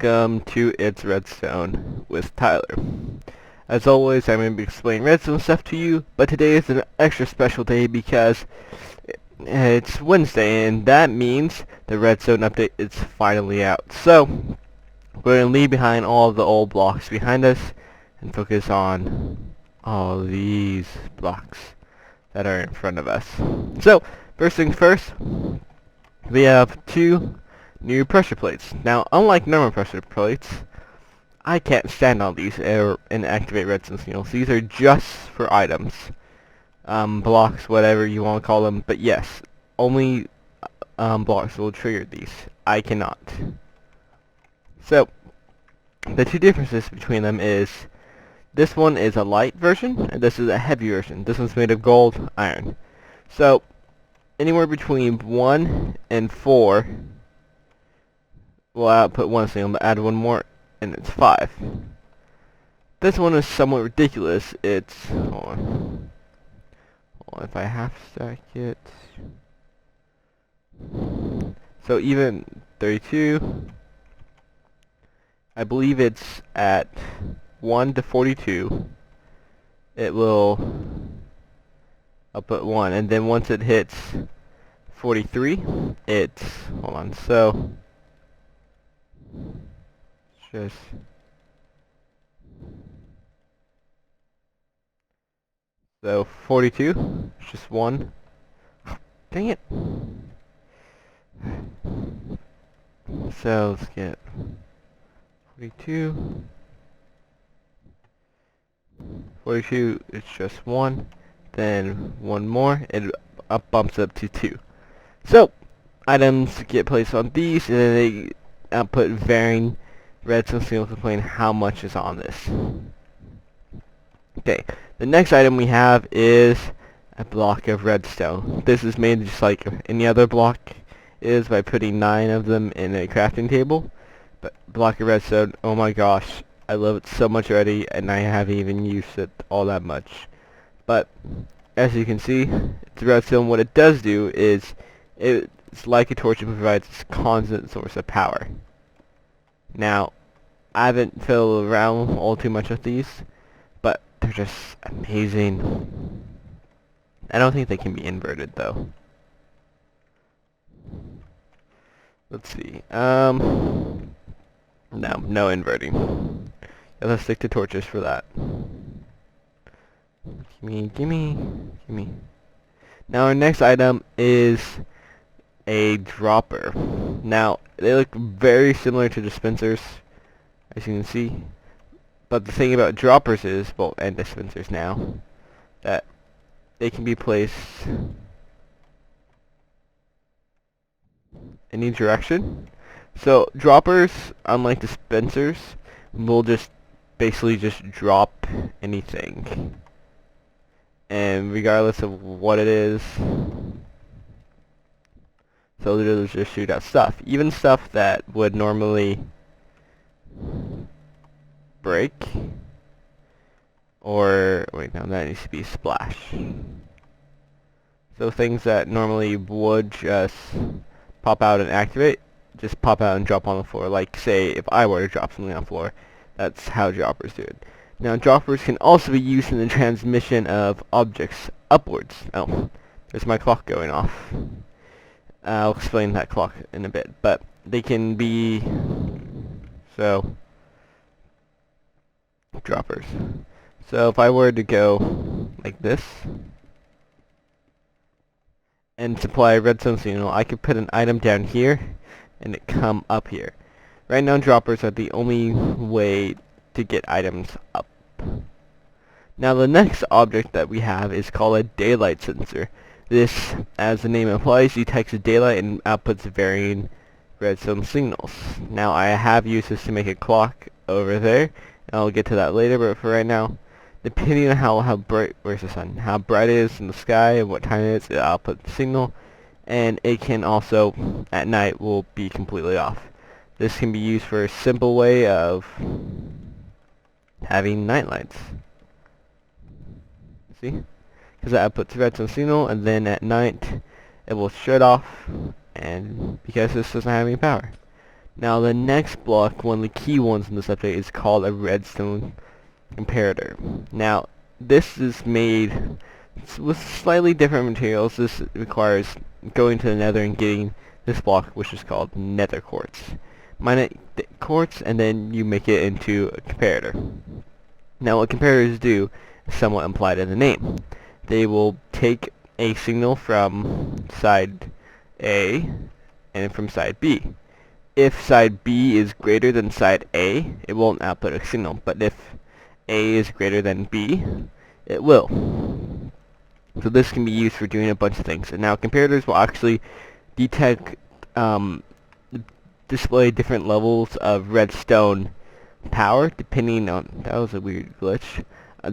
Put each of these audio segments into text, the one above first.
welcome to It's Redstone with Tyler. As always, I'm going to be explaining Redstone stuff to you, but today is an extra special day because it's Wednesday, and that means the Redstone update is finally out. So, we're going to leave behind all of the old blocks behind us and focus on all these blocks that are in front of us. So, first things first, we have two new pressure plates. Now, unlike normal pressure plates, I can't stand on these and activate redstone signals. These are just for items, blocks, whatever you want to call them. But yes, only blocks will trigger these. I cannot. So, the two differences between them is this one is a light version, and this is a heavy version. This one's made of gold, iron. So, anywhere between 1 and 4 will output one signal, but add one more, and it's 5. This one is somewhat ridiculous. It's, hold on, if I half stack it, so even 32, I believe it's at 1 to 42, it will output 1, and then once it hits 43, it's, hold on, so just so 42, it's just 1. Dang it. So let's get 42. 42, it's just 1. Then one more, it bumps up to 2. So items get placed on these, and then they output varying redstone signals displaying how much is on this. Okay, the next item we have is a block of redstone. This is made just like any other block is by putting 9 of them in a crafting table. But block of redstone, oh my gosh, I love it so much already, and I haven't even used it all that much. But as you can see, it's redstone. What it does do is it's like a torch. It provides a constant source of power. Now, I haven't fiddled around all too much with these, but they're just amazing. I don't think they can be inverted though. Let's see. No inverting. Let's stick to torches for that. Gimme. Now our next item is a dropper. Now, they look very similar to dispensers, as you can see. But the thing about droppers is, well, and dispensers now, that they can be placed any direction. So droppers, unlike dispensers, will just basically just drop anything, and regardless of what it is, so they'll just shoot out stuff, even stuff that would normally break, or wait, no, that needs to be splash. So things that normally would just pop out and activate, just pop out and drop on the floor. Like, say, if I were to drop something on the floor, that's how droppers do it. Now, droppers can also be used in the transmission of objects upwards. Oh, there's my clock going off. I'll explain that clock in a bit, but they can be, so, droppers. So if I were to go like this and supply a redstone signal, I could put an item down here and it come up here. Right now, droppers are the only way to get items up. Now, the next object that we have is called a daylight sensor. This, as the name implies, detects daylight and outputs varying redstone signals. Now, I have used this to make a clock over there, and I'll get to that later, but for right now, depending on how bright, where's the sun, how bright it is in the sky and what time it is, it outputs the signal, and it can also, at night, will be completely off. This can be used for a simple way of having night lights. See? Because it outputs redstone signal, and then at night it will shut off, and because this doesn't have any power. Now the next block, one of the key ones in this update, is called a redstone comparator. Now this is made with slightly different materials. This requires going to the nether and getting this block, which is called nether quartz. Mine it quartz, and then you make it into a comparator. Now what comparators do is somewhat implied in the name. They will take a signal from side A and from side B. If side B is greater than side A, it won't output a signal, but if A is greater than B, it will. So this can be used for doing a bunch of things. And now comparators will actually detect, display different levels of redstone power depending on, that was a weird glitch,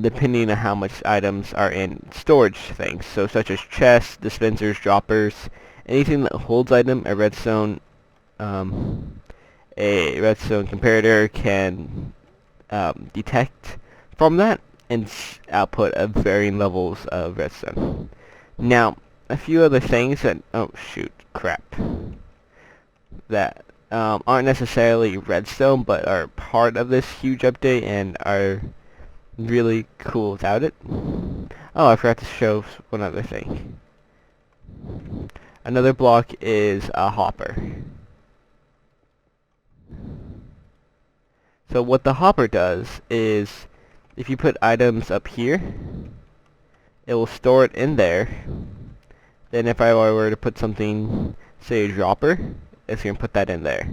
depending on how much items are in storage things. So such as chests, dispensers, droppers, anything that holds item, a redstone comparator can detect from that and output of varying levels of redstone. Now, a few other things that, oh shoot, crap, that aren't necessarily redstone but are part of this huge update and are really cool without it. Oh, I forgot to show one other thing. Another block is a hopper. So what the hopper does is, if you put items up here, it will store it in there. Then if I were to put something, say a dropper, it's going to put that in there.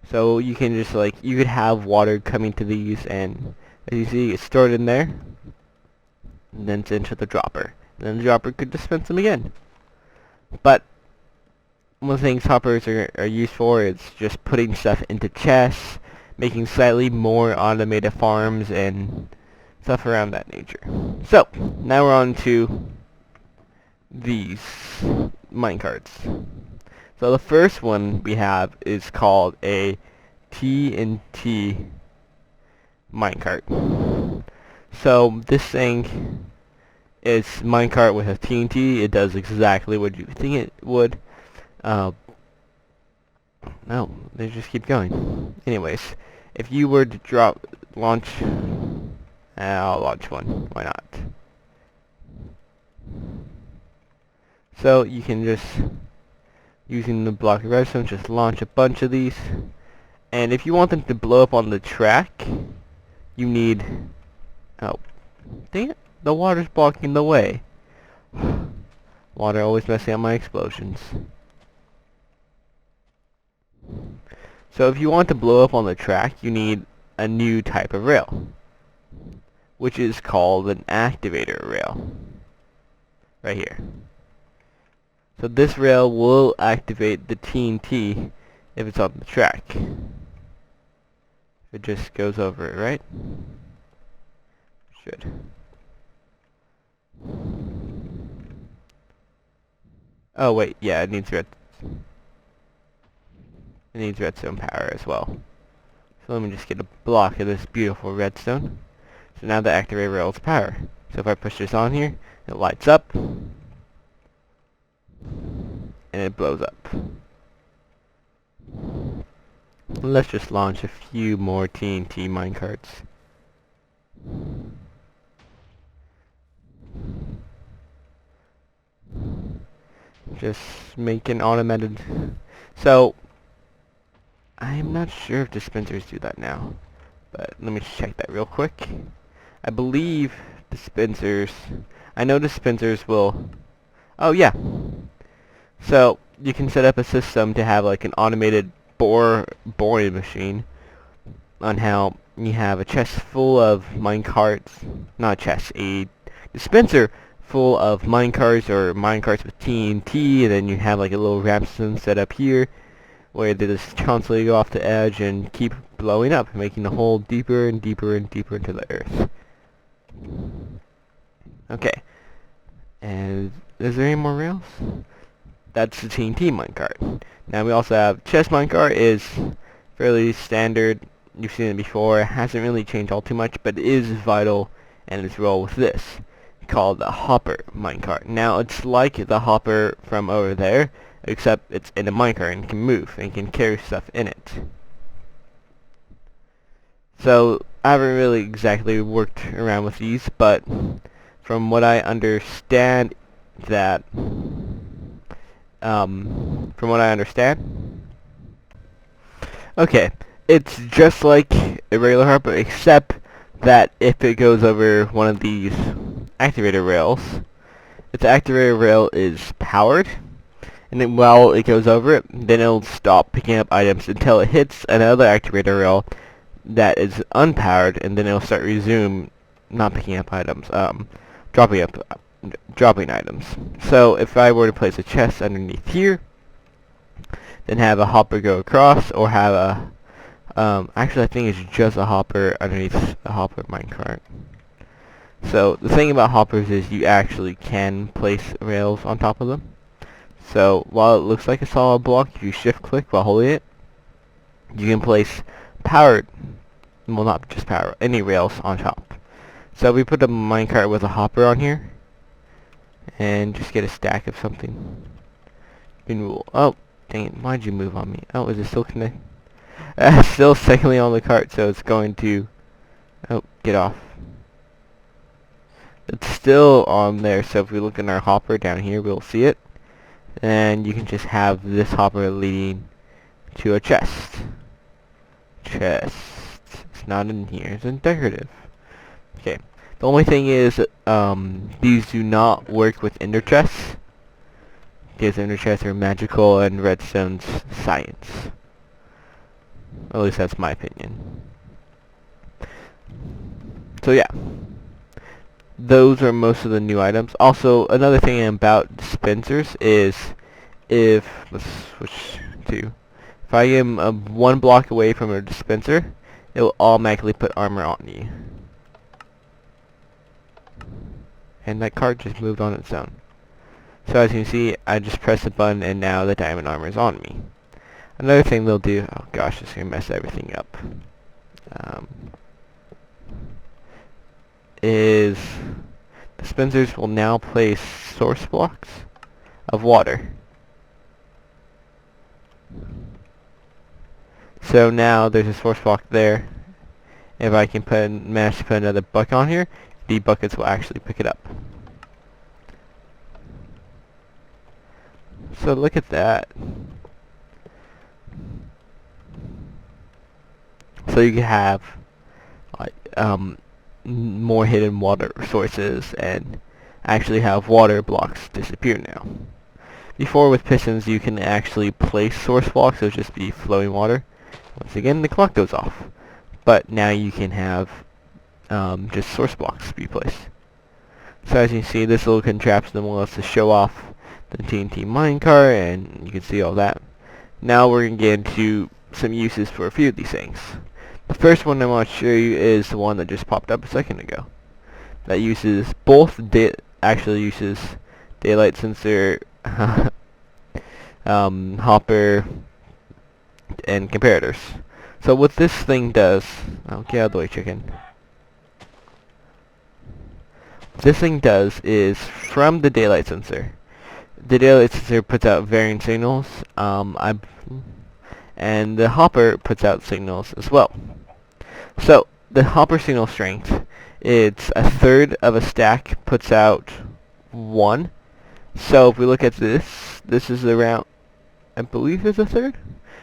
So you can just you could have water coming to these, and as you see, it's stored in there, and then it's into the dropper. And then the dropper could dispense them again. But one of the things hoppers are used for is just putting stuff into chests, making slightly more automated farms and stuff around that nature. So now we're on to these minecarts. So the first one we have is called a TNT minecart. So this thing is minecart with a TNT. It does exactly what you think it would. No, they just keep going. Anyways, if you were to launch, I'll launch one. Why not? So you can just, using the block of redstone, just launch a bunch of these. And if you want them to blow up on the track, you need, oh, dang it, the water's blocking the way. Water always messing up my explosions. So if you want to blow up on the track, you need a new type of rail, which is called an activator rail. Right here. So this rail will activate the TNT if it's on the track. It just goes over it, right? Should. Oh wait, yeah, it needs redstone power as well. So let me just get a block of this beautiful redstone. So now the activator rail is power. So if I push this on here, it lights up and it blows up. Let's just launch a few more TNT minecarts. Just make an automated. So I'm not sure if dispensers do that now, but let me check that real quick. I believe dispensers, I know dispensers will, oh yeah. So you can set up a system to have like an automated boring machine, on how you have a chest full of minecarts, not a chest, a dispenser full of minecarts or minecarts with TNT, and then you have like a little ramp set up here where they just constantly go off the edge and keep blowing up, making the hole deeper and deeper and deeper into the earth. Okay, and is there any more rails? That's the TNT minecart. Now we also have chest minecart, is fairly standard. You've seen it before. It hasn't really changed all too much, but it is vital in its role with this, called the hopper minecart. Now it's like the hopper from over there, except it's in a minecart and can move and can carry stuff in it. So I haven't really exactly worked around with these, but from what I understand that okay, it's just like a regular harper, except that if it goes over one of these activator rails, if the activator rail is powered, and then while it goes over it, then it'll stop picking up items until it hits another activator rail that is unpowered, and then it'll start resume not picking up items, dropping items. So if I were to place a chest underneath here, then have a hopper go across, or have a actually I think it's just a hopper underneath the hopper minecart. So the thing about hoppers is you actually can place rails on top of them. So while it looks like a solid block, if you shift click while holding it, you can place powered, well not just power, any rails on top. So we put a minecart with a hopper on here, and just get a stack of something. Oh, dang it, why'd you move on me? Oh, is it still connected? Still secondly on the cart, so it's going to, oh, get off. It's still on there, so if we look in our hopper down here, we'll see it. And you can just have this hopper leading to a chest. It's not in here, it's in decorative. Okay. The only thing is, these do not work with ender chests, because ender chests are magical and redstone's science. At least that's my opinion. So yeah, those are most of the new items. Also, another thing about dispensers is let's switch to, if I am one block away from a dispenser, it will automatically put armor on you. And that card just moved on its own. So as you can see, I just press the button and now the diamond armor is on me. Another thing they'll do, oh gosh, it's going to mess everything up, is dispensers will now place source blocks of water. So now there's a source block there. If I can manage to put another bucket on here, the buckets will actually pick it up. So look at that. So you can have like more hidden water sources and actually have water blocks disappear now. Before with pistons you can actually place source blocks, so just be flowing water. Once again the clock goes off. But now you can have just source blocks be placed. So as you can see, this little contraption wants to show off the TNT minecart, and you can see all that. Now we're going to get into some uses for a few of these things. The first one I want to show you is the one that just popped up a second ago. That uses actually uses daylight sensor, hopper, and comparators. So what this thing does, oh, get out of the way, chicken. What this thing does is, from the daylight sensor, the daylight sensor puts out varying signals, and the hopper puts out signals as well. So the hopper signal strength, it's a third of a stack puts out 1. So if we look at this is around, I believe it's a third.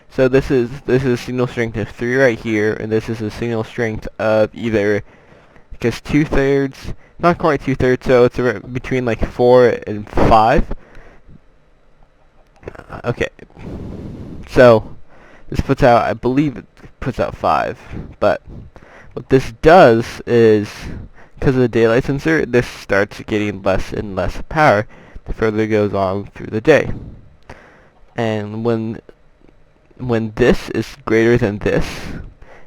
So this is a signal strength of 3 right here, and this is a signal strength of either, because 2/3, not quite 2/3, so it's between like 4 and 5. Okay, so this puts out, I believe it puts out 5, but what this does is, because of the daylight sensor, this starts getting less and less power the further it goes on through the day. And when this is greater than this,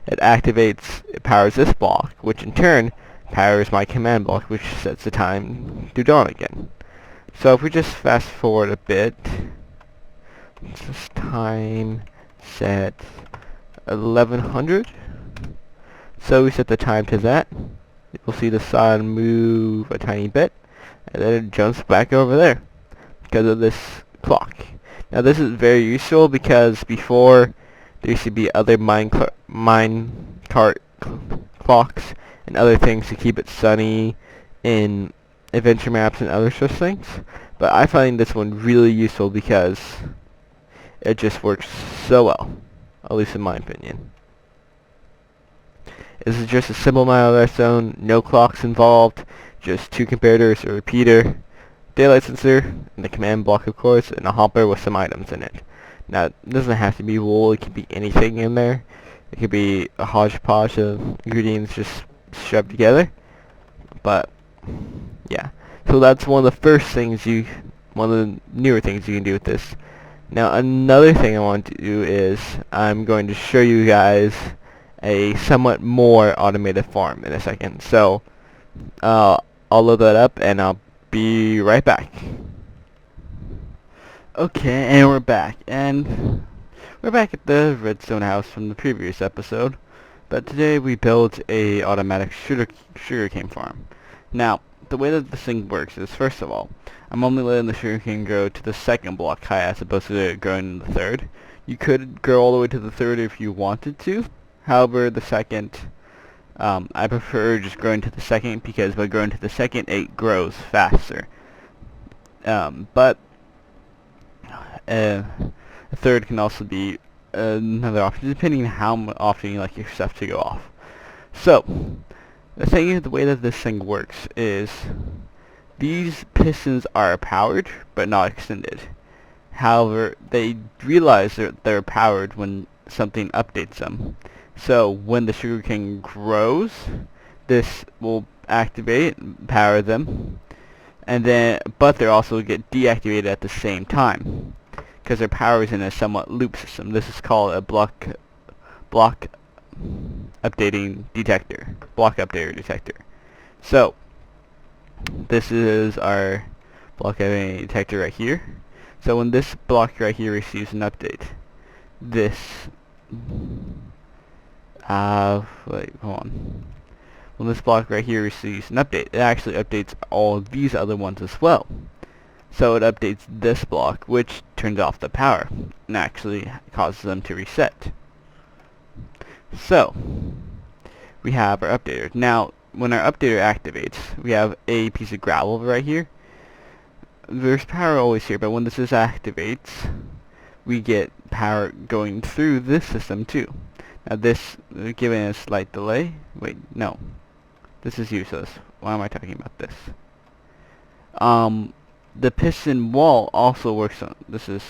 it powers this block, which in turn powers my command block, which sets the time to dawn again. So if we just fast forward a bit, this time set 1100. So we set the time to that. You'll see the sun move a tiny bit, and then it jumps back over there because of this clock. Now this is very useful because before there used to be other mine cart clocks and other things to keep it sunny in adventure maps and other such things. But I find this one really useful because it just works so well, at least in my opinion. This is just a simple mile redstone, no clocks involved, just two comparators, a repeater, daylight sensor, and the command block of course, and a hopper with some items in it. Now, it doesn't have to be wool, it could be anything in there. It could be a hodgepodge of ingredients just shoved together. But, yeah. So that's one of the one of the newer things you can do with this. Now, another thing I want to do is, I'm going to show you guys a somewhat more automated farm in a second. So, I'll load that up and I'll be right back. Okay, and we're back at the redstone house from the previous episode, but today we built a automatic sugarcane farm. Now, the way that this thing works is, first of all, I'm only letting the sugarcane grow to the second block high as opposed to it growing in the third. You could grow all the way to the third if you wanted to. However, the second, I prefer just growing to the second because by growing to the second, it grows faster. But a third can also be another option, depending on how often you like your stuff to go off. So, the way that this thing works is these pistons are powered, but not extended. However, they realize that they're powered when something updates them. So when the sugarcane grows, this will activate and power them, but they also get deactivated at the same time because their power is in a somewhat loop system. This is called a block updater detector. So this is our block updating detector right here. So when this block right here receives an update, this wait, hold on. When this block right here receives an update, it actually updates all of these other ones as well. So it updates this block, which turns off the power, and actually causes them to reset. So, we have our updater. Now, when our updater activates, we have a piece of gravel right here. There's power always here, but when this activates, we get power going through this system too. Now this, given a slight delay, wait, no. This is useless. Why am I talking about this? The piston wall also works on, do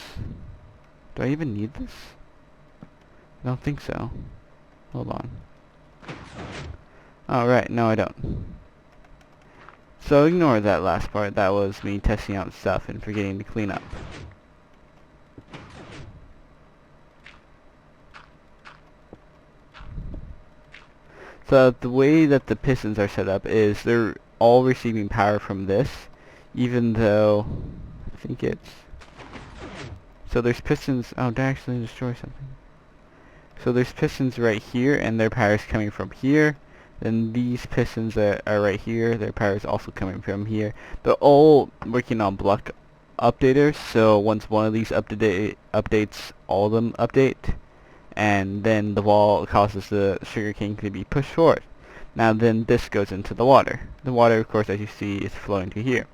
I even need this? I don't think so. Hold on. Alright, no I don't. So ignore that last part, that was me testing out stuff and forgetting to clean up. So the way that the pistons are set up is they're all receiving power from this, even though I think it's, so there's pistons, oh, did I actually destroy something? So there's pistons right here and their power is coming from here. Then these pistons that are right here, their power is also coming from here. They're all working on block updaters, so once one of these updates, all of them update, and then the wall causes the sugarcane to be pushed forward. Now then this goes into the water. The water, of course, as you see, is flowing to here.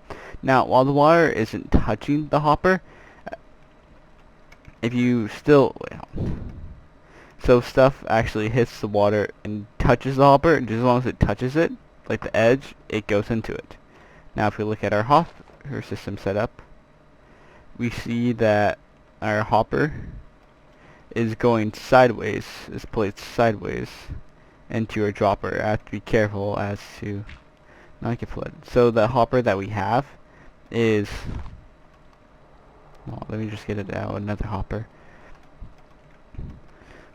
Now while the water isn't touching the hopper, if you still, so stuff actually hits the water and touches the hopper, and just as long as it touches it, like the edge, it goes into it. Now if we look at our hopper system setup, we see that our hopper is going sideways, is placed sideways into a dropper. I have to be careful as to not get flooded. So the hopper that we have is, oh, let me just get it out, another hopper.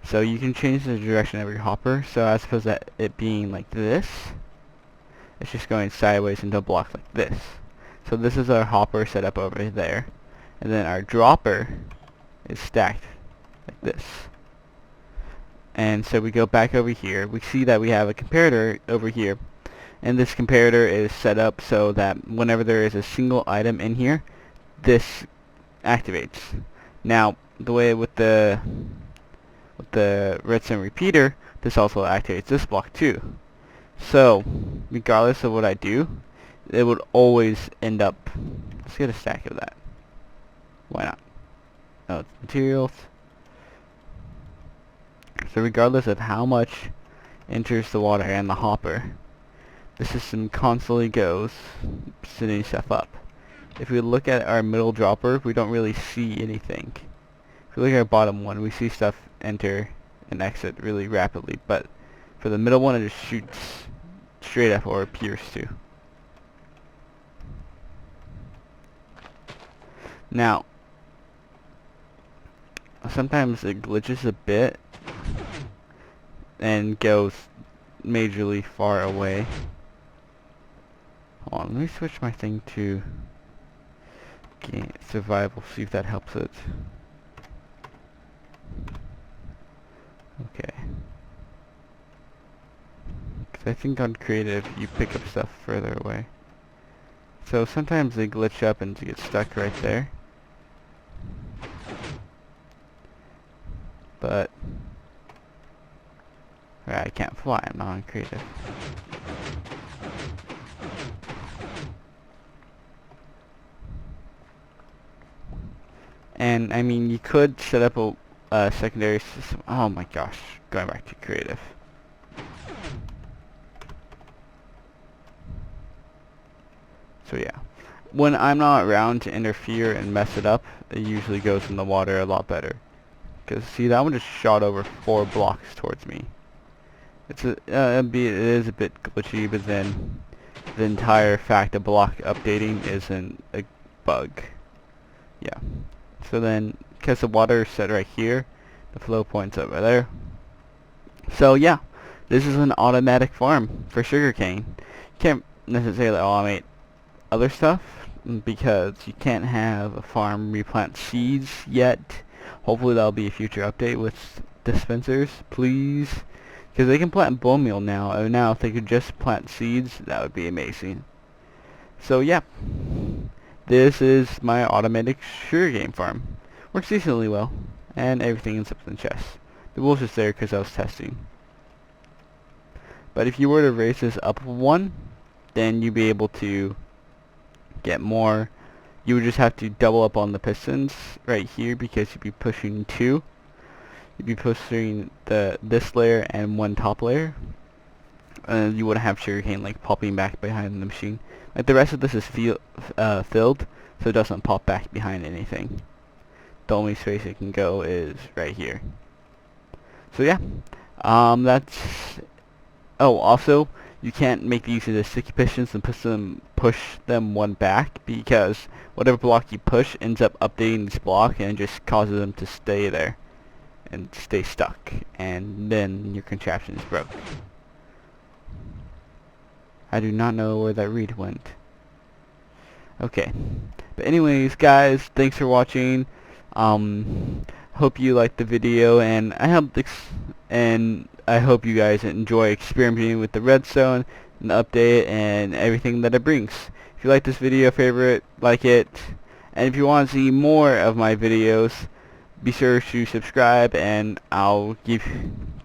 So you can change the direction of your hopper, so as opposed to it being like this, it's just going sideways into a block like this. So this is our hopper set up over there, and then our dropper is stacked like this. And so we go back over here, we see that we have a comparator over here, and this comparator is set up so that whenever there is a single item in here, this activates. Now, the way with the redstone repeater, this also activates this block too. So, regardless of what I do, it would always end up. Let's get a stack of that. Why not? Oh, it's materials. So regardless of how much enters the water and the hopper, the system constantly goes sending stuff up. If we look at our middle dropper, we don't really see anything. If we look at our bottom one, we see stuff enter and exit really rapidly, but for the middle one, it just shoots straight up or appears to. Now, sometimes it glitches a bit and goes majorly far away. Hold on, let me switch my thing to survival, see if that helps it. Okay. Because I think on creative, you pick up stuff further away. So sometimes they glitch up and you get stuck right there. But I can't fly, I'm not on creative. And I mean, you could set up a secondary system. Oh my gosh, going back to creative. So yeah, when I'm not around to interfere and mess it up, it usually goes in the water a lot better. Because see, that one just shot over 4 blocks towards me. It is a bit glitchy, but then the entire fact of block updating isn't a bug. Yeah. So then, because the water is set right here, the flow point's over there. So yeah, this is an automatic farm for sugarcane. You can't necessarily automate other stuff because you can't have a farm replant seeds yet. Hopefully that'll be a future update with dispensers, please. Because they can plant bone meal now, and now if they could just plant seeds, that would be amazing. So yeah, this is my automatic sugarcane farm. Works decently well, and everything is up in the chest. The wool's just there because I was testing. But if you were to raise this up 1, then you'd be able to get more. You would just have to double up on the pistons right here because you'd be pushing 2. You'd be pushing this layer and 1 top layer. And you wouldn't have sugarcane like popping back behind the machine. Like the rest of this is filled, so it doesn't pop back behind anything. The only space it can go is right here. So yeah, that's. Oh, also, you can't make these into sticky pistons and push them 1 back because whatever block you push ends up updating this block and it just causes them to stay there and stay stuck, and then your contraption is broke. I do not know where that read went. Okay, but anyways, guys, thanks for watching. Hope you liked the video, and I hope you guys enjoy experimenting with the redstone and the update and everything that it brings. If you like this video, favorite, like it, and if you want to see more of my videos, be sure to subscribe, and I'll keep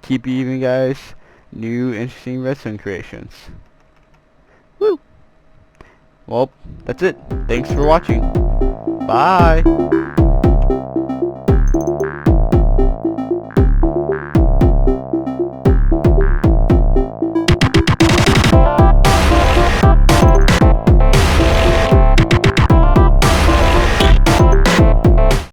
giving guys new interesting redstone creations. Woo! Well, that's it. Thanks for watching. Bye!